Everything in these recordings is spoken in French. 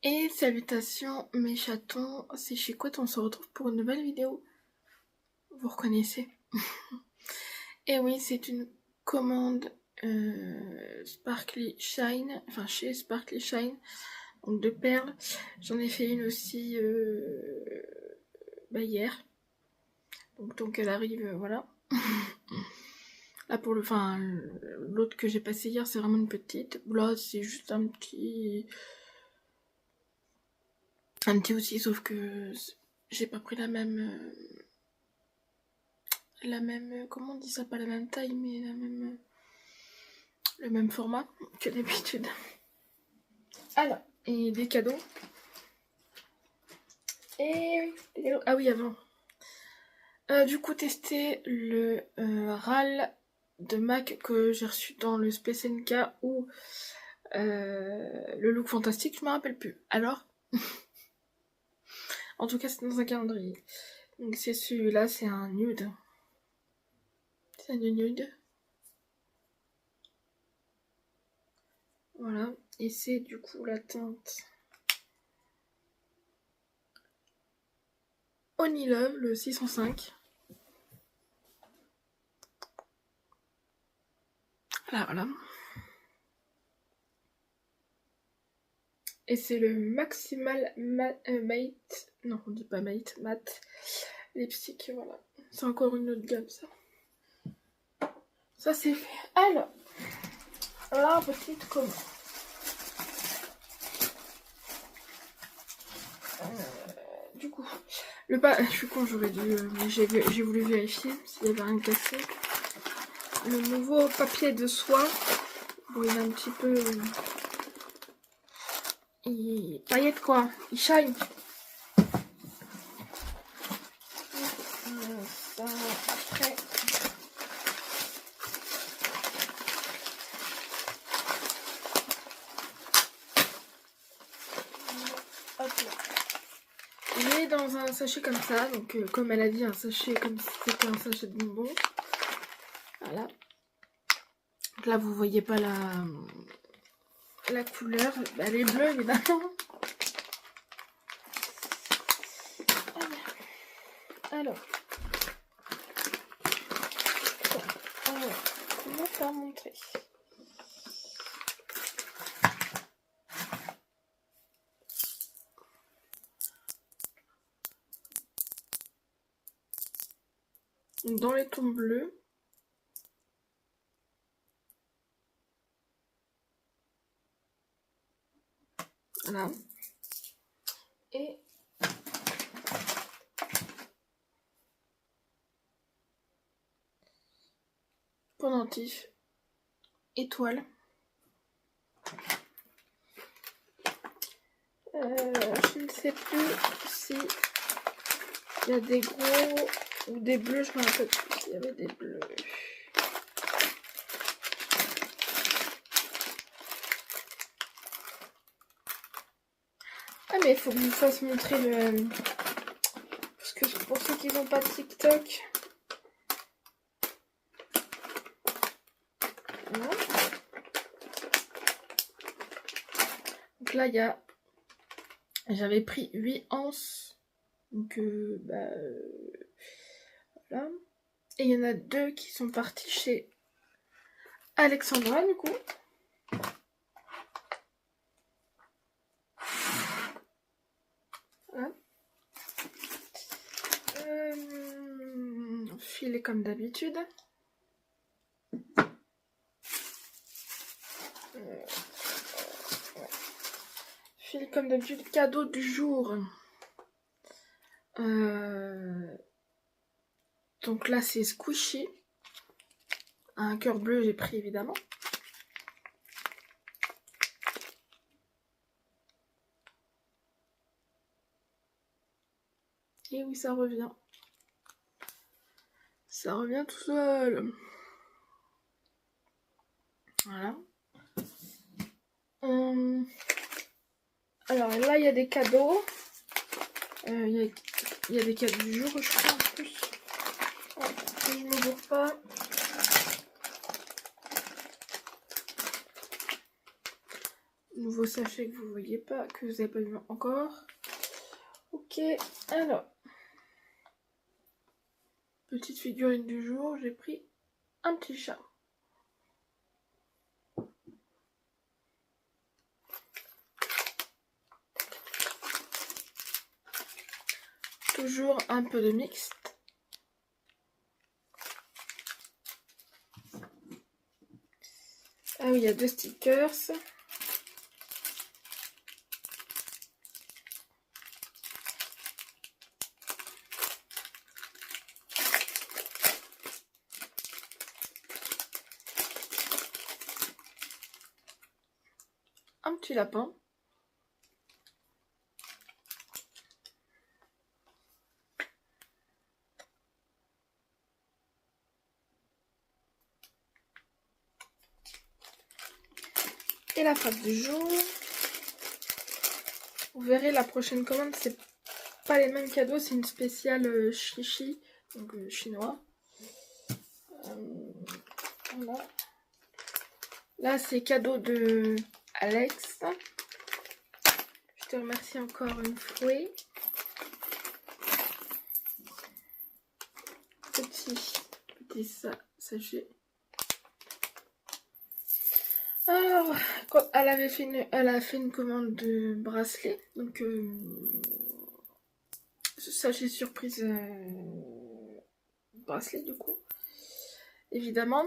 Et salutations mes chatons, c'est Chicouette, on se retrouve pour une nouvelle vidéo. Vous reconnaissez? Et oui, c'est une commande Sparkly Shine, enfin chez Sparkly Shine, donc de perles. J'en ai fait une aussi hier, donc elle arrive, voilà. Là pour l'autre que j'ai passé hier, c'est vraiment une petite. Là, c'est juste un petit aussi, sauf que j'ai pas pris la même, comment on dit ça, pas la même taille, mais le même format que d'habitude. Alors, et des cadeaux. Et ah oui, avant. Du coup, tester le RAL de MAC que j'ai reçu dans le Space NK ou le look fantastique, je me rappelle plus. Alors, en tout cas, c'est dans un calendrier. Donc c'est celui-là, c'est un nude. C'est un nude. Voilà, et c'est du coup la teinte Honey Love, le 605. Voilà. Et c'est le Maximal Mate, non on dit pas Mate, Matte lipstick, voilà. C'est encore une autre gamme ça. Ça c'est fait. Alors, la petite commande. Du coup, je suis con, j'aurais dû, mais j'ai voulu vérifier s'il y avait rien cassé. Le nouveau papier de soie, bon il est un petit peu, paillette quoi, il shine. Ça, après. Hop là. Il est dans un sachet comme ça, donc comme elle a dit, un sachet comme si c'était un sachet de bonbons. Voilà. Donc là, vous voyez pas la couleur, elle est bleue évidemment. Alors, comment faire montrer? Dans les tons bleus, voilà, et pendentif, étoile. Je ne sais plus si il y a des gros ou des bleus, je me rappelle plus s'il y avait des bleus. Ah mais il faut que je vous fasse montrer le... Parce que pour ceux qui n'ont pas de TikTok... Voilà. Donc là il y a... J'avais pris 8 anses. Donc voilà. Et il y en a 2 qui sont partis chez Alexandra du coup. Voilà. Filet comme d'habitude. Filet comme d'habitude. Cadeau du jour. Donc là c'est Squishy. Un cœur bleu j'ai pris évidemment. Et oui, ça revient. Ça revient tout seul. Voilà. Alors là, il y a des cadeaux. Il y a des cadeaux du jour, je crois, en plus. Si je ne me gourre pas. Nouveau sachet que vous voyez pas, que vous n'avez pas vu encore. Ok, alors. Petite figurine du jour, j'ai pris un petit chat. Toujours un peu de mixte. Ah oui, il y a 2 stickers. Un petit lapin. Et la phrase du jour. Vous verrez, la prochaine commande, c'est pas les mêmes cadeaux, c'est une spéciale chichi, donc chinois. Voilà. Là, c'est cadeau de Alex. Je te remercie encore une fois. Petit sachet. Alors, elle a fait une commande de bracelet, donc sachet surprise bracelet du coup, évidemment.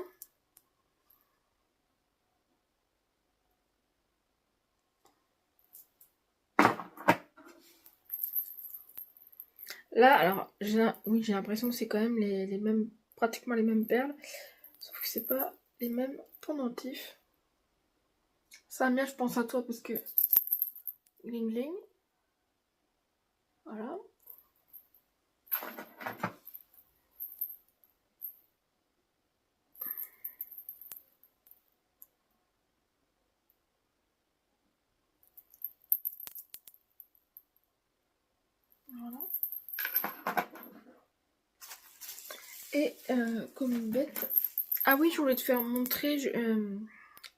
Là, alors, oui, j'ai l'impression que c'est quand même les mêmes, pratiquement les mêmes perles, sauf que c'est pas les mêmes pendentifs. Samia, je pense à toi parce que bling bling. Voilà. Voilà. Et comme une bête. Ah oui, je voulais te faire montrer.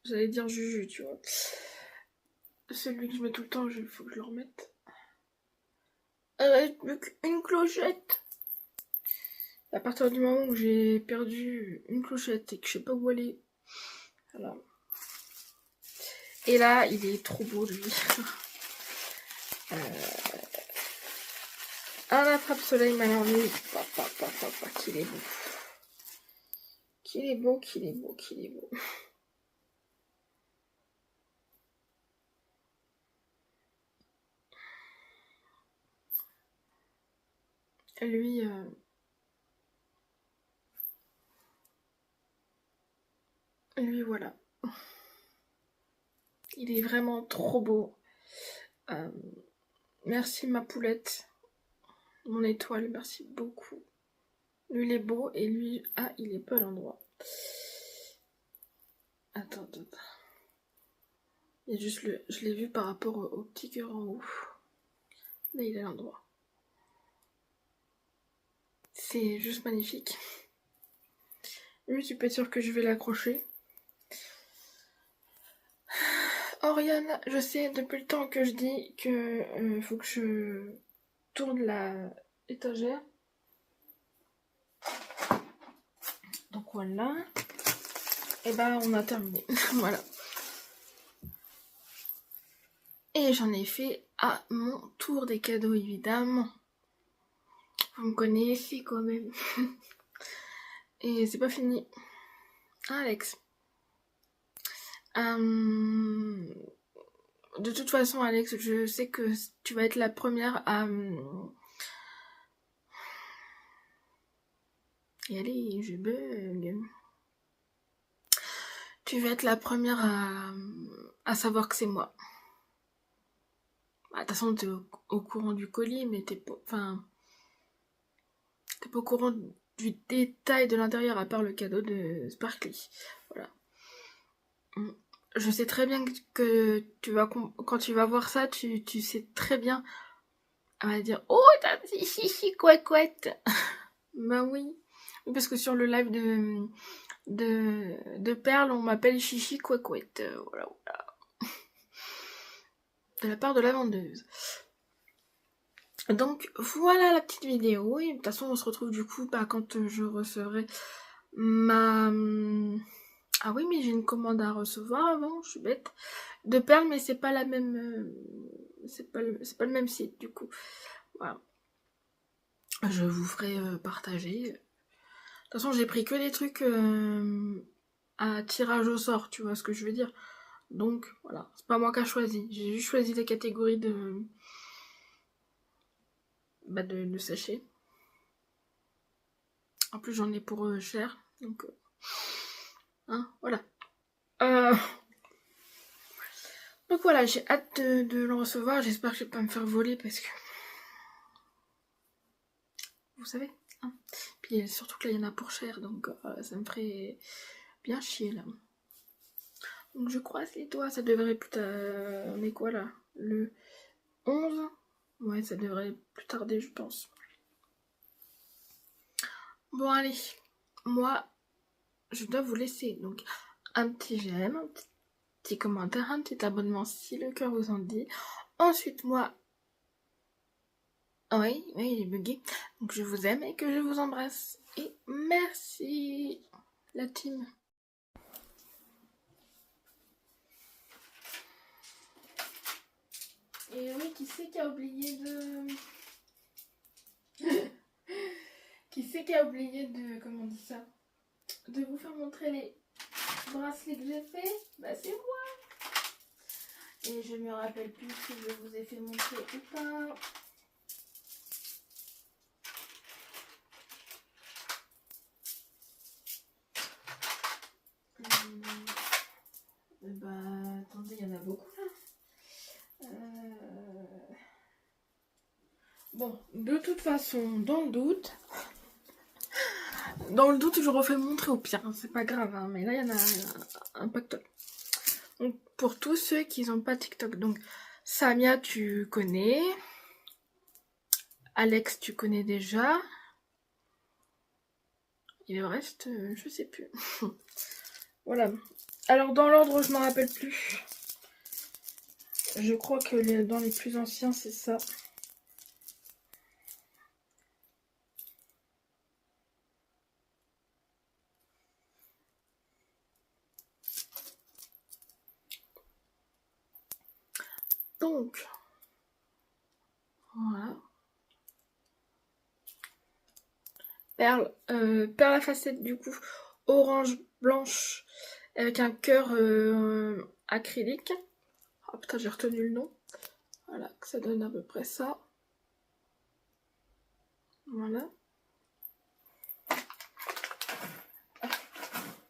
J'allais dire Juju, tu vois. Celui que je mets tout le temps, il faut que je le remette. Plus qu'une clochette. À partir du moment où j'ai perdu une clochette et que je sais pas où aller. Voilà. Et là, il est trop beau lui. Un attrape-soleil malarmé. Qu'il est beau. Qu'il est beau, qu'il est beau, qu'il est beau. Lui, voilà. Il est vraiment trop beau. Merci ma poulette. Mon étoile, merci beaucoup. Lui, il est beau et lui, il est pas à l'endroit. Attends. Et juste je l'ai vu par rapport au petit cœur en haut. Là, il est à l'endroit. C'est juste magnifique. Lui, tu peux être sûr que je vais l'accrocher. Oriane, je sais depuis le temps que je dis que faut que je tourne la étagère. Donc voilà. Et ben on a terminé. Voilà. Et j'en ai fait à mon tour des cadeaux évidemment. Vous me connaissez quand même. Et c'est pas fini. Alex. De toute façon, Alex, je sais que tu vas être la première à... Et allez, je bug. Tu vas être la première à savoir que c'est moi. De toute façon, t'es au courant du colis, mais t'es pas... Enfin... T'es pas au courant du détail de l'intérieur, à part le cadeau de Sparkly. Voilà. Je sais très bien que quand tu vas voir ça, tu sais très bien. Elle va dire, oh, t'as un petit chichi couette. Bah oui. Parce que sur le live de Perle, on m'appelle chichi couette. Voilà. de la part de la vendeuse. Donc voilà la petite vidéo, et de toute façon on se retrouve du coup quand je recevrai ma... Ah oui, mais j'ai une commande à recevoir avant, je suis bête, de perles, mais c'est pas la même... c'est pas le même site du coup. Voilà. Je vous ferai partager. De toute façon j'ai pris que des trucs à tirage au sort, tu vois ce que je veux dire. Donc voilà, c'est pas moi qui a choisi, j'ai juste choisi les catégories de sachets. En plus j'en ai pour cher, donc hein, voilà. Donc voilà, j'ai hâte de le recevoir, j'espère que je vais pas me faire voler parce que vous savez, hein. Puis surtout que là il y en a pour cher, donc ça me ferait bien chier là. Donc je croise les doigts, ça devrait plus tard... On est quoi là? Le 11? Ouais, ça devrait plus tarder je pense. Bon allez, moi je dois vous laisser, donc un petit j'aime, un petit commentaire, un petit abonnement si le cœur vous en dit. Ensuite moi, oui, il est bugué, donc je vous aime et que je vous embrasse. Et merci la team. Et oui, qui c'est qui a oublié de... qui c'est qui a oublié de... Comment on dit ça? De vous faire montrer les bracelets que j'ai fait? Bah c'est moi. Et je me rappelle plus si je vous ai fait montrer ou pas. Bah attendez, il y en a beaucoup là. Bon, de toute façon, dans le doute, je refais montrer au pire, hein, c'est pas grave, hein, mais là il y en a un pactole. Donc pour tous ceux qui n'ont pas TikTok, donc Samia tu connais, Alex tu connais déjà, et le reste je sais plus. Voilà. Alors dans l'ordre je m'en rappelle plus. Je crois que dans les plus anciens c'est ça. Donc, voilà. Perle à facettes du coup, orange blanche avec un cœur acrylique. Oh putain, j'ai retenu le nom. Voilà, que ça donne à peu près ça. Voilà.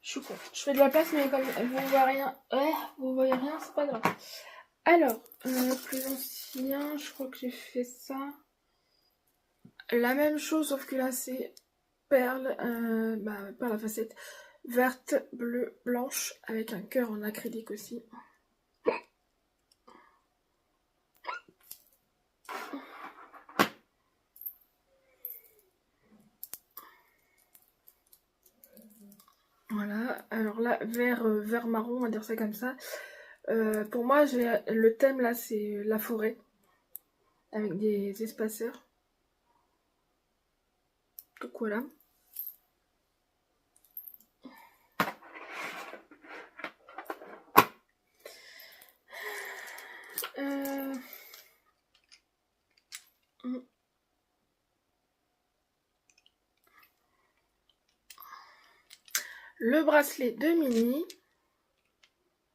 Je suis con. Je fais de la place, mais comme vous voyez rien, c'est pas grave. Alors, plus ancien, je crois que j'ai fait ça. La même chose, sauf que là c'est perle, perle à facettes verte, bleue, blanche, avec un cœur en acrylique aussi. Voilà, alors là, vert marron, on va dire ça comme ça. Pour moi, le thème là, c'est la forêt, avec des espaceurs. Donc voilà. Le bracelet de Mini,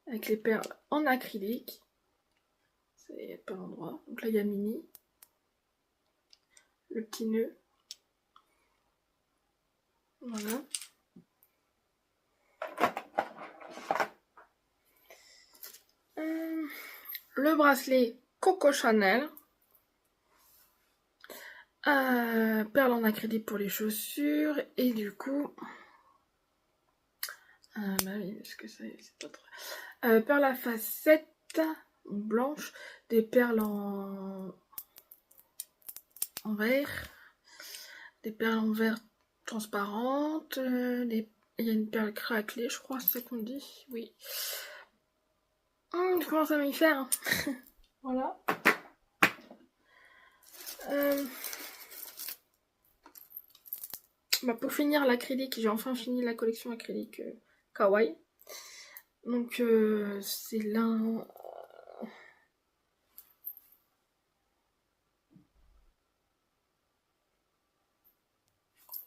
avec les perles en acrylique. C'est pas l'endroit. Donc là, il y a Mini. Le petit nœud. Voilà. Le bracelet Coco Chanel. Perle en acrylique pour les chaussures. Et du coup... bah oui, parce que c'est pas trop... perle à facettes blanche. Des perles en vert. Des perles en vert transparentes. Il y a une perle craquelée, je crois, c'est ça qu'on dit. Oui. Je commence à m'y faire. Voilà. Bah pour finir l'acrylique, j'ai enfin fini la collection acrylique Kawaii. Donc c'est l'un...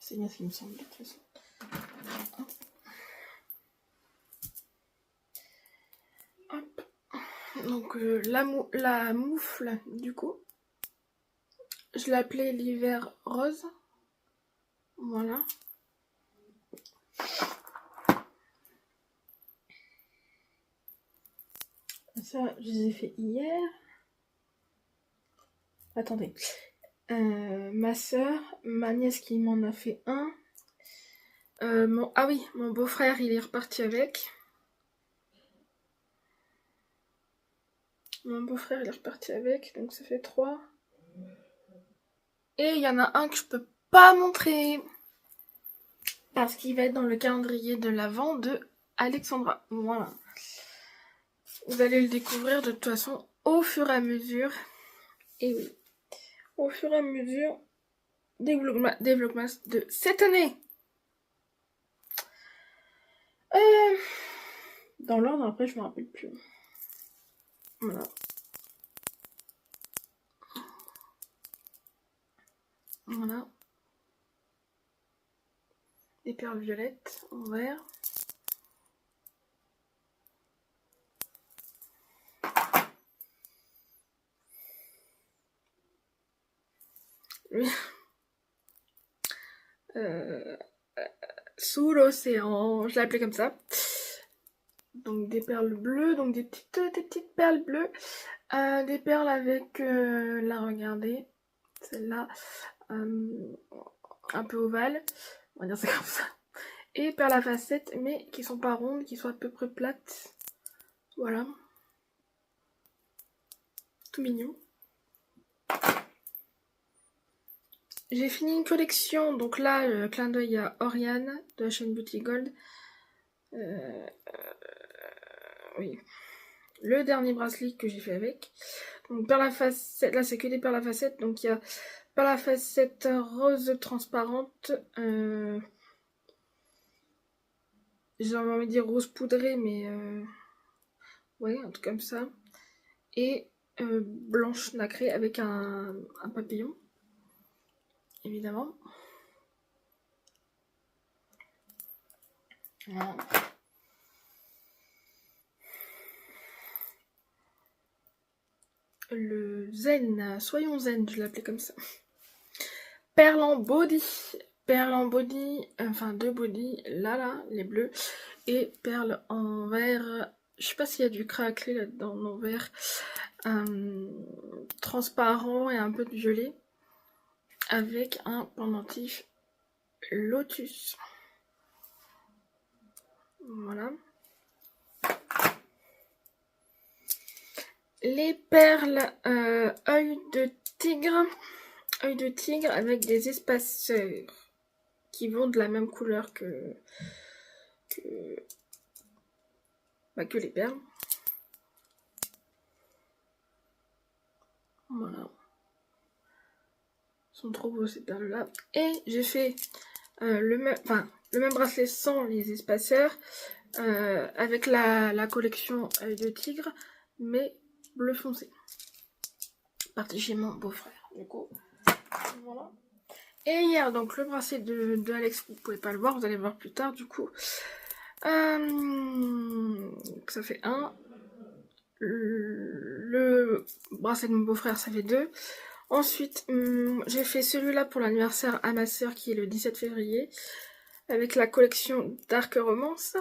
C'est bien ce qui me semble de toute façon. Hop. Donc la moufle du coup, je l'appelais l'hiver rose. Voilà. Ça, je les ai fait hier. Attendez. Ma soeur, ma nièce qui m'en a fait un. Ah oui, mon beau-frère, il est reparti avec. Mon beau-frère, il est reparti avec, donc ça fait 3. Et il y en a un que je peux pas montrer. Parce qu'il va être dans le calendrier de l'Avent de Alexandra. Voilà. Vous allez le découvrir de toute façon au fur et à mesure. Et oui, au fur et à mesure des vlogmas de cette année. Dans l'ordre, après, je me rappelle plus. Voilà. Voilà. Des perles violettes en vert. Sous l'océan, je l'ai appelé comme ça. Donc des perles bleues, donc des petites perles bleues. Des perles avec, là regardez, celle-là, un peu ovale, on va dire ça comme ça. Et perles à facettes, mais qui sont pas rondes, qui sont à peu près plates. Voilà. Tout mignon. J'ai fini une collection, donc là, clin d'œil à Oriane de la chaîne Beauty Gold. Oui. Le dernier bracelet que j'ai fait avec. Donc perles à facettes, là c'est que des perles à facettes, donc il y a perles à facettes rose transparente. J'ai envie de dire rose poudrée, mais ouais, un truc comme ça. Et blanche nacrée avec un papillon, évidemment. Voilà. Le zen, soyons zen, je l'appelais comme ça. Perles en body. Perles en body, enfin deux body, là, les bleus. Et perles en vert. Je sais pas s'il y a du craquelé là-dedans, en vert. Transparent et un peu de violet. Avec un pendentif lotus. Voilà. Les perles œil de tigre avec des espaceurs qui vont de la même couleur que les perles. Voilà. Ils sont trop beaux ces perles là. Et j'ai fait le même bracelet sans les espaceurs avec la collection œil de tigre mais bleu foncé. Parti chez mon beau-frère du coup. Voilà. Et hier, donc le bracelet de Alex, vous pouvez pas le voir, vous allez le voir plus tard du coup. Ça fait 1. Le bracelet de mon beau-frère, ça fait 2. Ensuite, j'ai fait celui-là pour l'anniversaire à ma soeur qui est le 17 février. Avec la collection Dark Romance.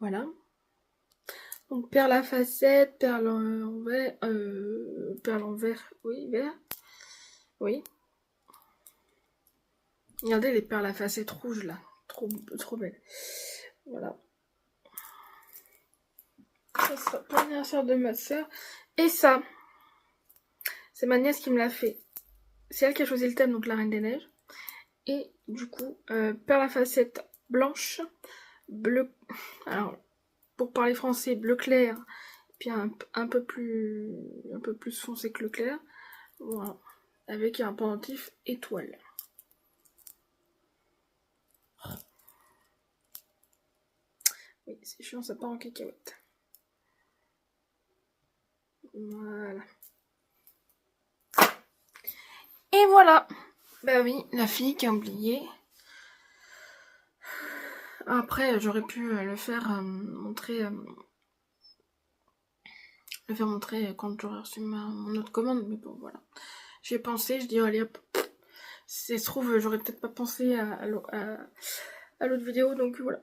Voilà. Donc perles à facettes, perles en vert, oui, vert. Oui. Regardez les perles à facettes rouges là. Trop belles. Voilà. Ça sera pour l'anniversaire de ma soeur. Et ça, c'est ma nièce qui me l'a fait. C'est elle qui a choisi le thème, donc la Reine des Neiges. Et du coup, perles à facettes blanches, bleu. Alors, pour parler français, bleu clair, Puis un peu plus foncé que le clair. Voilà. Avec un pendentif étoile. Oui, c'est chiant, ça part en cacahuète. Voilà. Et voilà. Bah oui, la fille qui a oublié. Après, j'aurais pu le faire montrer quand j'aurais reçu mon autre commande, mais bon, voilà. J'ai pensé, je dis, allez hop. Si ça se trouve, j'aurais peut-être pas pensé à l'autre vidéo, donc voilà.